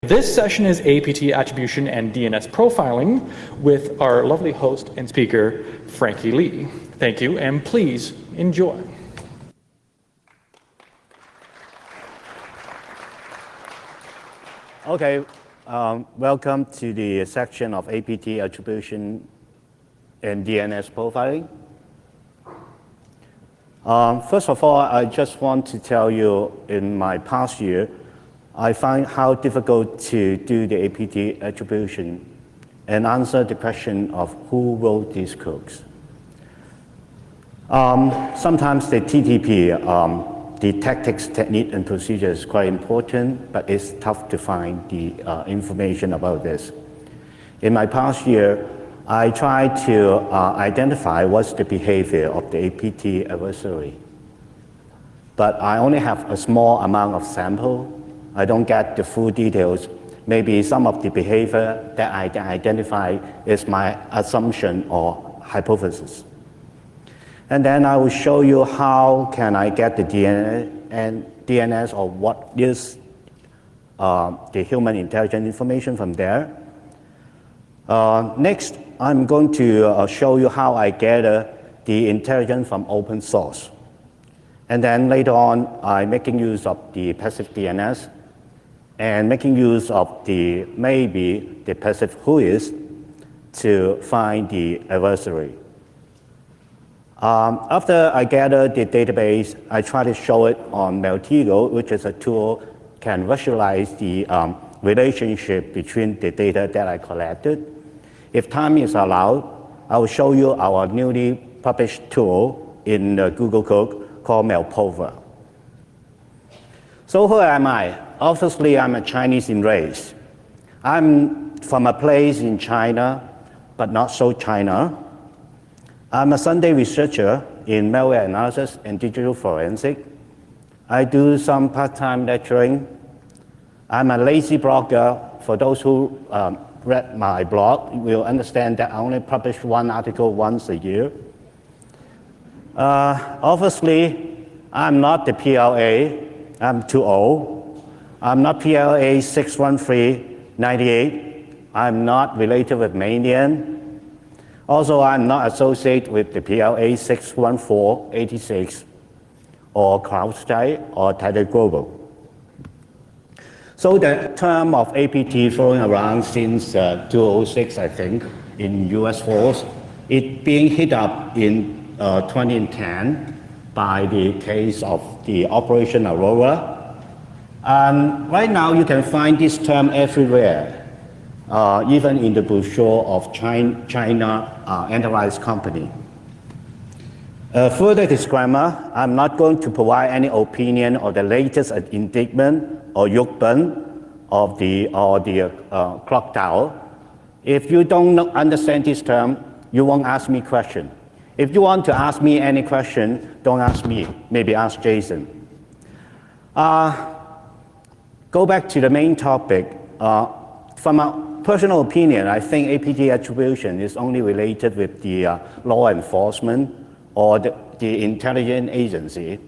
This session is APT attribution and DNS profiling with our lovely host and speaker, Frankie Lee. Thank you, and please enjoy. Okay, welcome to the section of APT attribution and DNS profiling. First of all, I just want to tell you in my past year, I find how difficult to do the APT attribution and answer the question of who wrote these cookies. Sometimes the TTP, the tactics, technique, and procedure is quite important, but it's tough to find the information about this. In my past year, I tried to identify what's the behavior of the APT adversary. But I only have a small amount of sample. I don't get the full details. Maybe some of the behavior that I identify is my assumption or hypothesis. And then I will show you how can I get the DNS or what is the human intelligence information from there. Next, I'm going to show you how I gather the intelligence from open source. And then later on, I'm making use of the PassiveDNS and making use of maybe the passive Whois to find the adversary. After I gather the database, I try to show it on Maltego, which is a tool can visualize the relationship between the data that I collected. If time is allowed, I will show you our newly published tool in Google Code called MalProfile. So who am I? Obviously, I'm a Chinese in race. I'm from a place in China, but not so China. I'm a Sunday researcher in malware analysis and digital forensic. I do some part-time lecturing. I'm a lazy blogger. For those who read my blog, will understand that I only publish one article once a year. Obviously, I'm not the PLA. I'm too old. I'm not PLA 61398. I'm not related with Manian. Also, I'm not associated with the PLA 61486 or CrowdStrike or Title Global. So the term of APT flowing around since 2006, I think, in US force, it being hit up in 2010 by the case of the Operation Aurora. And right now you can find this term everywhere, even in the brochure of China enterprise company. Further disclaimer, I'm not going to provide any opinion or the latest indictment or yukban of the clock tower. If you don't understand this term, you won't ask me question. If you want to ask me any question, don't ask me, maybe ask Jason. Go back to the main topic. From a personal opinion, I think APT attribution is only related with the law enforcement or the intelligence agency.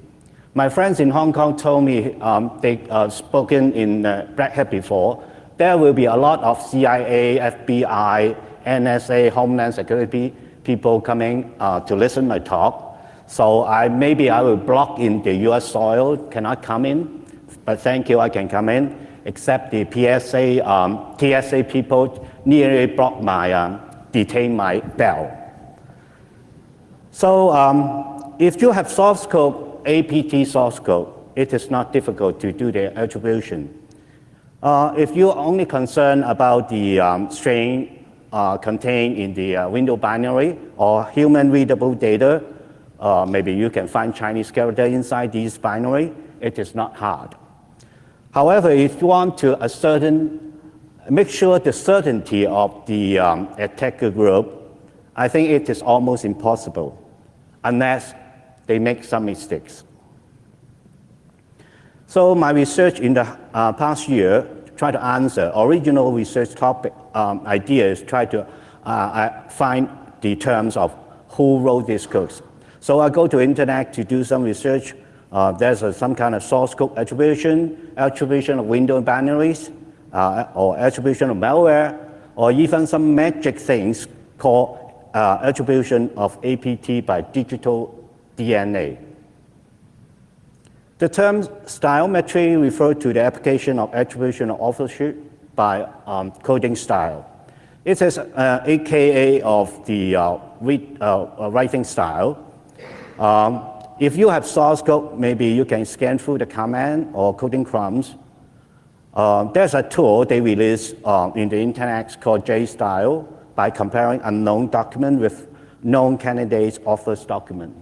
My friends in Hong Kong told me they spoken in Black Hat before. There will be a lot of CIA, FBI, NSA, Homeland Security people coming to listen to my talk. So maybe I will block in the US soil, cannot come in. But thank you, I can come in, except the TSA people nearly blocked detain my bell. So if you have source code, APT source code, it is not difficult to do the attribution. If you're only concerned about the string contained in the window binary or human readable data, maybe you can find Chinese character inside these binary, it is not hard. However, if you want to make sure the certainty of the attacker group, I think it is almost impossible unless they make some mistakes. So my research in the past year try to answer original research topic ideas, try to find the terms of who wrote these codes. So I go to internet to do some research. There's some kind of source code attribution of window binaries. or attribution of malware, or even some magic things called attribution of APT by digital DNA. The term stylemetry refers to the application of attribution of authorship by coding style. It is AKA of the writing style. If you have source code, maybe you can scan through the command or coding crumbs. There's a tool they released in the internet called JStyle by comparing unknown document with known candidates' author's document.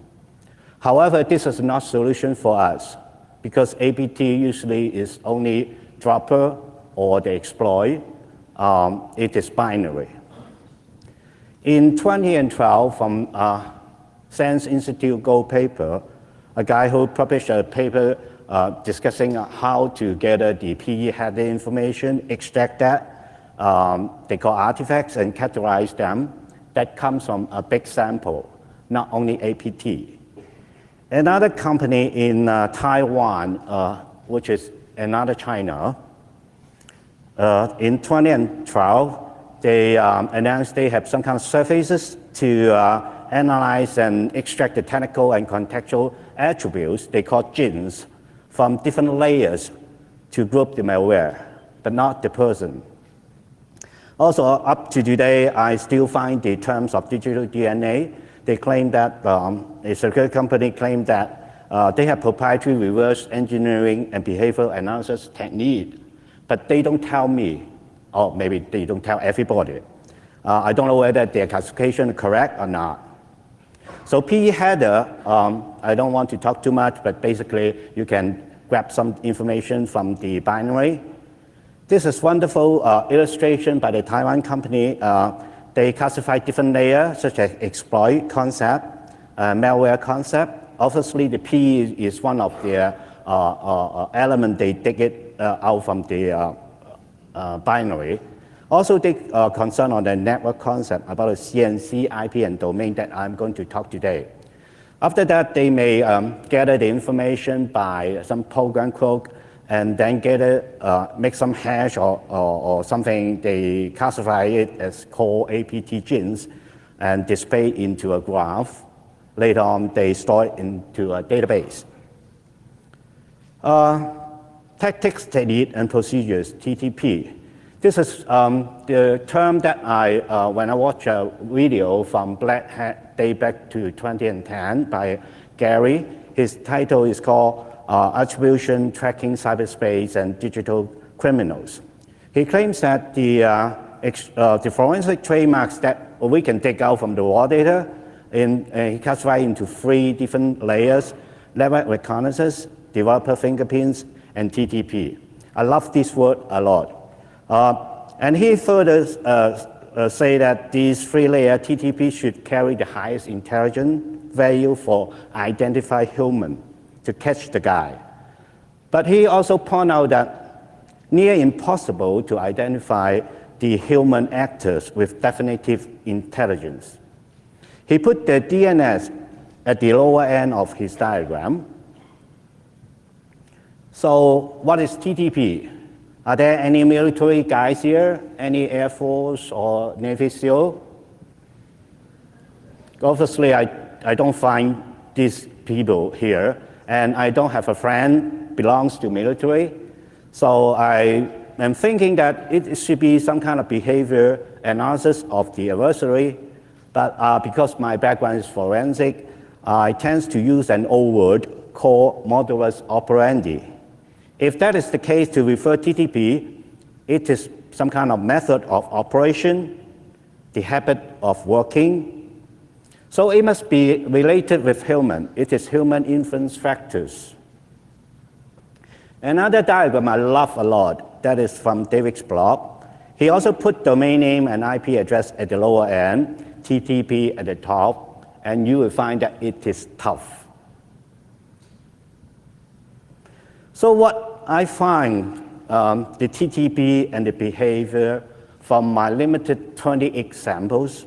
However, this is not a solution for us because APT usually is only dropper or the exploit. It is binary. In 2012, from Science Institute Gold paper, a guy who published a paper discussing how to gather the PE header information, extract that, they call artifacts, and categorize them. That comes from a big sample, not only APT. Another company in Taiwan, which is another China, in 2012, they announced they have some kind of services to analyze and extract the technical and contextual attributes, they call genes, from different layers to group the malware, but not the person. Also, up to today, I still find the terms of digital DNA. They claim that, a security company claimed that they have proprietary reverse engineering and behavioral analysis technique, but they don't tell me, or maybe they don't tell everybody. I don't know whether their classification is correct or not. So PE header, I don't want to talk too much, but basically you can grab some information from the binary. This is wonderful illustration by the Taiwan company. They classify different layers, such as exploit concept, malware concept. Obviously, the PE is one of their elements. They take it out from the binary. Also, they are concerned on the network concept about the CNC, IP, and domain that I'm going to talk today. After that, they may gather the information by some program code and then make some hash or something. They classify it as called APT genes and display it into a graph. Later on, they store it into a database. Tactics, technique, and procedures, TTP. This is the term that when I watch a video from Black Hat day back to 2010 by Gary, his title is called Attribution, Tracking Cyberspace and Digital Criminals. He claims that the forensic trademarks that we can take out from the raw data, he classifies into 3 different layers: network reconnaissance, developer fingerprints, and TTP. I love this word a lot. And he further say that these 3-layer TTP should carry the highest intelligence value for identify human to catch the guy. But he also point out that near impossible to identify the human actors with definitive intelligence. He put the DNS at the lower end of his diagram. So what is TTP? Are there any military guys here? Any Air Force or Navy SEAL? Obviously, I don't find these people here, and I don't have a friend belongs to military. So I am thinking that it should be some kind of behavior analysis of the adversary, but because my background is forensic, I tend to use an old word called modus operandi. If that is the case to refer TTP, it is some kind of method of operation, the habit of working. So it must be related with human. It is human influence factors. Another diagram I love a lot, that is from David's blog. He also put domain name and IP address at the lower end, TTP at the top, and you will find that it is tough. So what I find the TTP and the behavior from my limited 20 examples,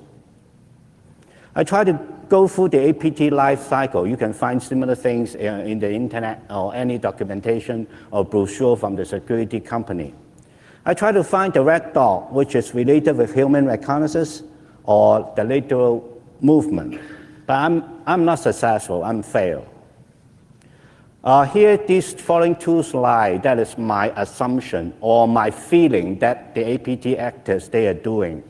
I try to go through the APT life cycle. You can find similar things in the internet or any documentation or brochure from the security company. I try to find the red dot, which is related with human reconnaissance or the lateral movement. But I'm not successful, I'm failed. Here, this following two slides, that is my assumption or my feeling that the APT actors, they are doing.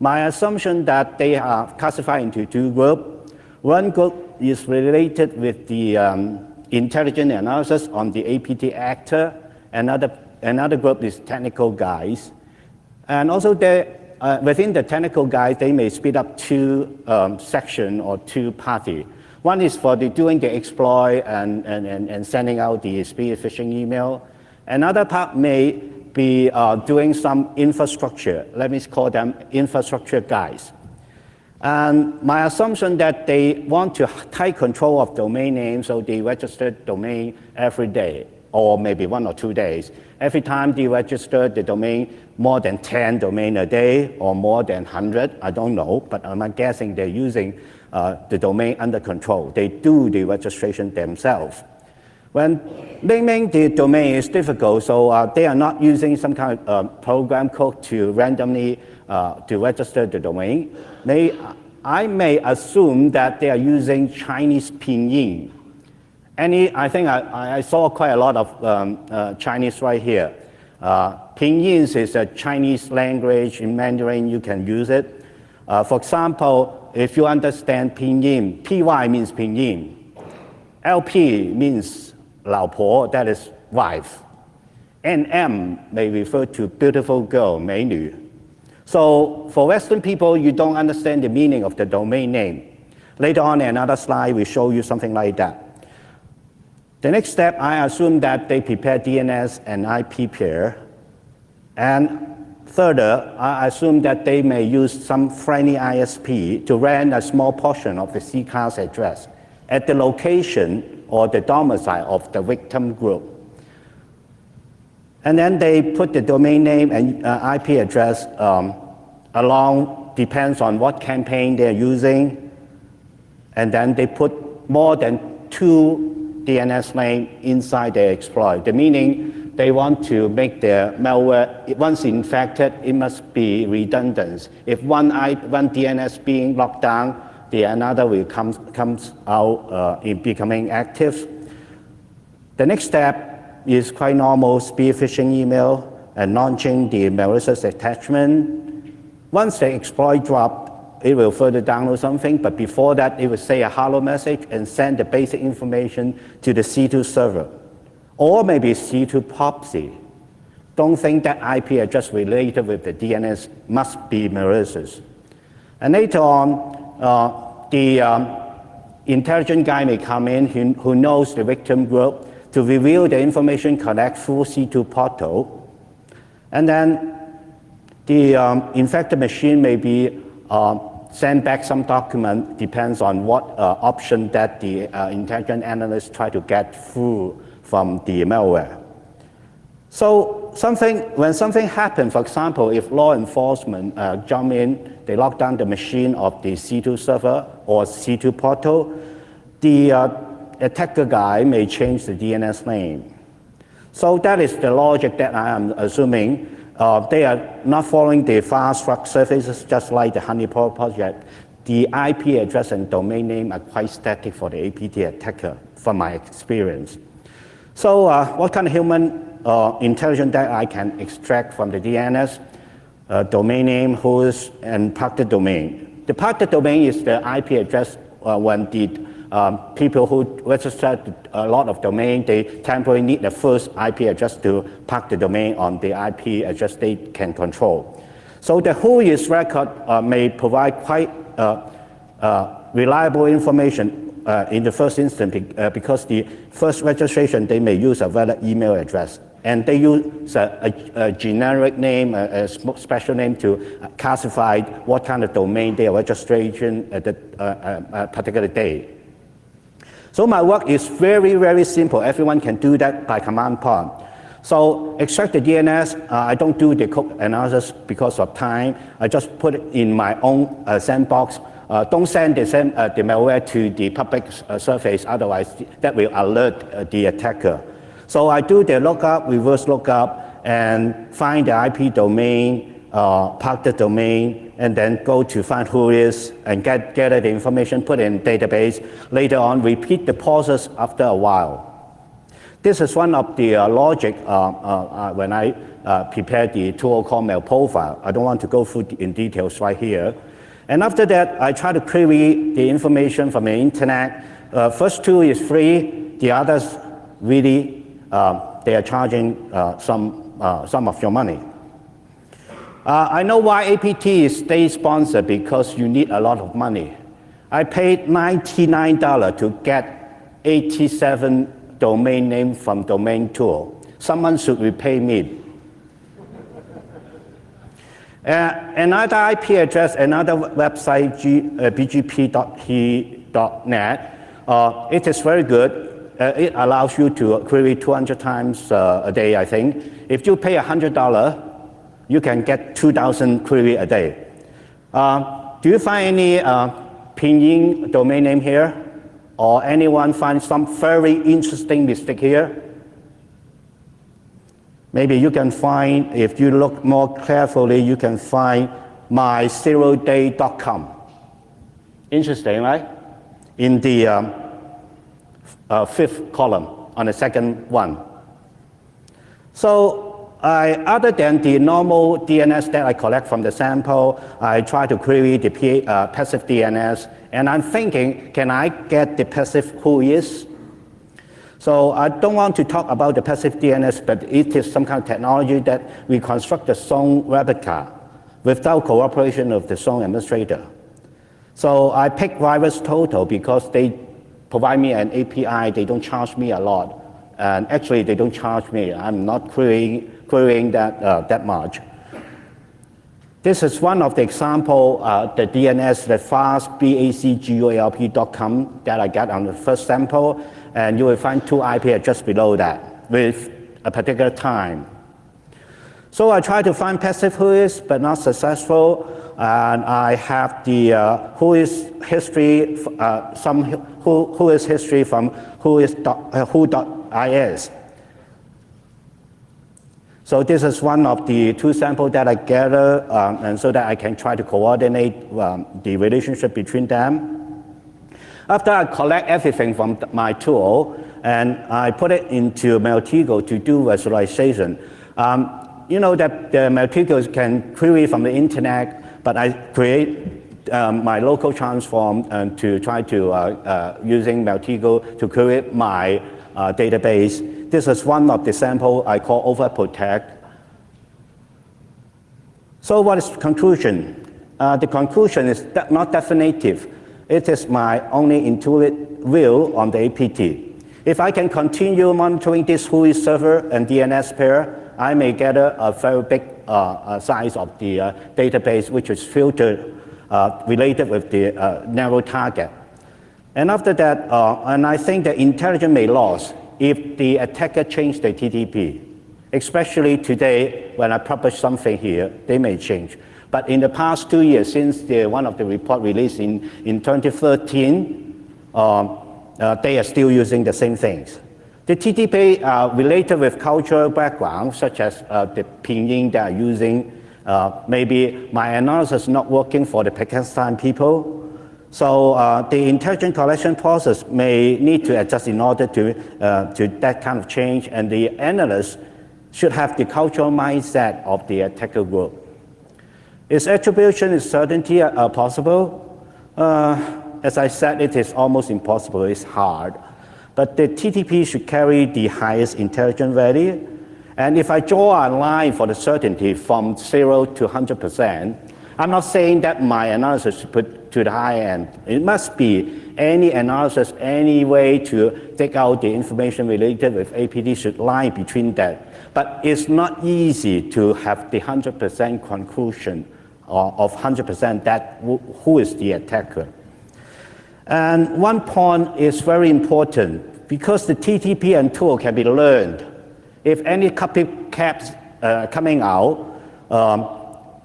My assumption that they are classified into two groups. One group is related with the intelligent analysis on the APT actor. Another group is technical guys. And also within the technical guys, they may split up two sections or two parties. One is for doing the exploit and sending out the spear phishing email. Another part may be doing some infrastructure. Let me call them infrastructure guys. And my assumption that they want to take control of domain names, so they register domain every day, or maybe 1 or 2 days. Every time they register the domain, more than 10 domain a day, or more than 100, I don't know, but I'm guessing they're using the domain under control. They do the registration themselves. When naming the domain is difficult, so they are not using some kind of program code to randomly to register the domain. I may assume that they are using Chinese pinyin. I think I saw quite a lot of Chinese right here. Pinyin is a Chinese language. In Mandarin, you can use it. For example, if you understand pinyin, PY means pinyin. LP means 老婆, that is wife. NM may refer to beautiful girl, 美女. So for Western people, you don't understand the meaning of the domain name. Later on in another slide, we show you something like that. The next step, I assume that they prepare DNS and IP pair. And further, I assume that they may use some friendly ISP to run a small portion of the CCAS address at the location or the domicile of the victim group. And then they put the domain name and IP address along, depends on what campaign they're using. And then they put more than 2 DNS names inside their exploit. The meaning they want to make their malware, once infected, it must be redundant. If one DNS being locked down, the another will comes out in becoming active. The next step is quite normal, spear phishing email and launching the malicious attachment. Once the exploit dropped, it will further download something, but before that, it will say a hello message and send the basic information to the C2 server, or maybe C2 proxy. Don't think that IP address related with the DNS must be malicious. And later on, the intelligent guy may come in who knows the victim group to reveal the information collect through C2 portal. And then the infected machine may be send back some document, depends on what option that the intelligent analyst try to get through from the malware. So when something happens, for example, if law enforcement jump in, they lock down the machine of the C2 server or C2 portal, the attacker guy may change the DNS name. So that is the logic that I am assuming. They are not following the fast truck services just like the Honeypot project. The IP address and domain name are quite static for the APT attacker from my experience. So what kind of human intelligence that I can extract from the DNS? Domain name, host, and protected domain. The protected domain is the IP address when the people who registered a lot of domain, they temporarily need the first IP address to park the domain on the IP address they can control. So the Whois record may provide quite reliable information in the first instance because the first registration, they may use a valid email address. And they use a generic name, a special name to classify what kind of domain they are registration at a particular day. So my work is very, very simple. Everyone can do that by command prompt. So extract the DNS. I don't do the code analysis because of time. I just put it in my own sandbox. Don't send the malware to the public surface, otherwise that will alert the attacker. So I do the lookup, reverse lookup, and find the IP domain, park the domain, and then go to find Whois and gather the information, put it in database. Later on, repeat the process after a while. This is one of the logic when I prepared the tool called MalProfile. I don't want to go through in details right here. And after that, I try to query the information from the internet. First two is free. The others really, they are charging some of your money. I know why APT is state-sponsored, because you need a lot of money. I paid $99 to get 87 domain name from Domain Tool. Someone should repay me. Another IP address, another website, bgp.he.net, it is very good. It allows you to query 200 times a day, I think. If you pay $100, you can get 2,000 query a day. Do you find any pinyin domain name here? Or anyone find some very interesting mistake here? Maybe you can find, if you look more carefully, you can find my0day.com. Interesting, right? In the fifth column, on the second one. So other than the normal DNS that I collect from the sample, I try to query the PassiveDNS, and I'm thinking, can I get the passive Whois? So I don't want to talk about the PassiveDNS, but it is some kind of technology that we construct the zone replica without cooperation of the zone administrator. So I picked VirusTotal because they provide me an API. They don't charge me a lot. And actually, they don't charge me. I'm not querying that much. This is one of the example, the DNS, the fast, BACGOLP.com that I got on the first sample. And you will find two IP addresses below that with a particular time. So I tried to find passive Whois, but not successful. And I have the Whois history, some Whois history from who.is. So this is one of the two samples that I gather, and so that I can try to coordinate the relationship between them. After I collect everything from my tool, and I put it into Maltego to do visualization. You know that the Maltego can query from the internet, but I create my local transform and to try to using Maltego to query my database. This is one of the sample I call overprotect. So what is the conclusion? The conclusion is not definitive. It is my only intuitive view on the APT. If I can continue monitoring this Whois server and DNS pair, I may get a very big size of the database, which is filtered related with the narrow target. And after that, and I think the intelligence may lose if the attacker changed the TTP. Especially today, when I publish something here, they may change. But in the past 2 years, since one of the report released in 2013, they are still using the same things. The TTP are related with cultural background, such as the pinyin they are using. Maybe my analysis is not working for the Pakistan people. So the intelligent collection process may need to adjust in order to that kind of change, and the analyst should have the cultural mindset of the attacker group. Is attribution and certainty possible? As I said, it is almost impossible. It's hard. But the TTP should carry the highest intelligence value. And if I draw a line for the certainty from 0 to 100%, I'm not saying that my analysis should put to the high end. It must be any analysis, any way to take out the information related with APT should lie between that. But it's not easy to have the 100% conclusion of 100% that who is the attacker. And one point is very important, because the TTP and tool can be learned. If any copycats coming out,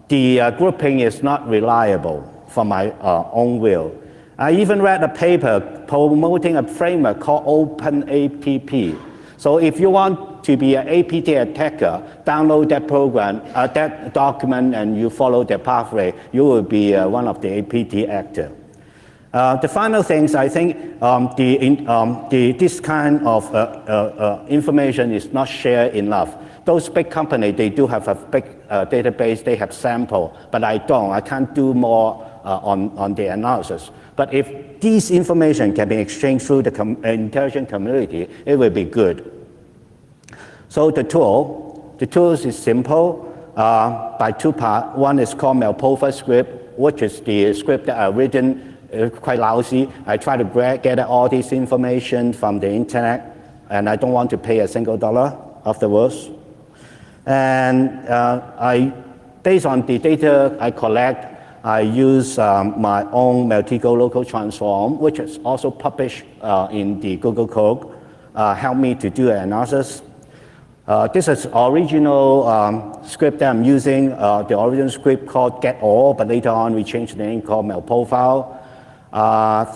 the grouping is not reliable for my own will. I even read a paper promoting a framework called OpenAPP. So if you want to be an APT attacker, download that program, that document, and you follow the pathway, you will be one of the APT actor. The final things, I think this kind of information is not shared enough. Those big companies, they do have a big database, they have sample, but I don't. I can't do more on the analysis. But if this information can be exchanged through the intelligent community, it will be good. So the tools is simple by two parts. One is called MalProfile script, which is the script that I've written quite lousy. I try to get all this information from the internet, and I don't want to pay a single dollar afterwards. And based on the data I collect, I use my own Maltego local transform, which is also published in the Google Code, help me to do an analysis. This is original script that I'm using, the original script called getAll, but later on we changed the name called MalProfile.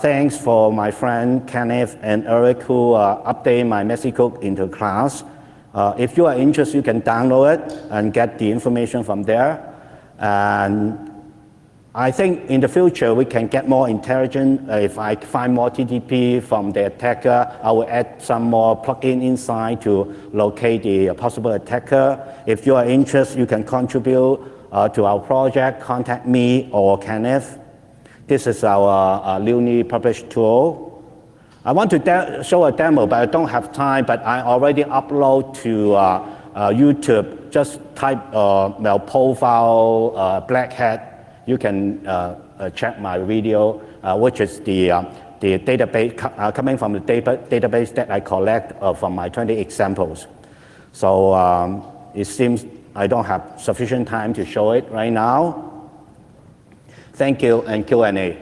Thanks for my friend Kenneth and Eric who update my messy code into class. If you are interested, you can download it and get the information from there. And I think in the future we can get more intelligent. If I find more TTP from the attacker, I will add some more plugin inside to locate the possible attacker. If you are interested, you can contribute to our project, contact me or Kenneth. This is our newly published tool. I want to show a demo, but I don't have time, but I already upload to YouTube. Just type MalProfile Black Hat. You can check my video, which is the database coming from the database that I collect from my 20 examples. So it seems I don't have sufficient time to show it right now. Thank you, and Q&A.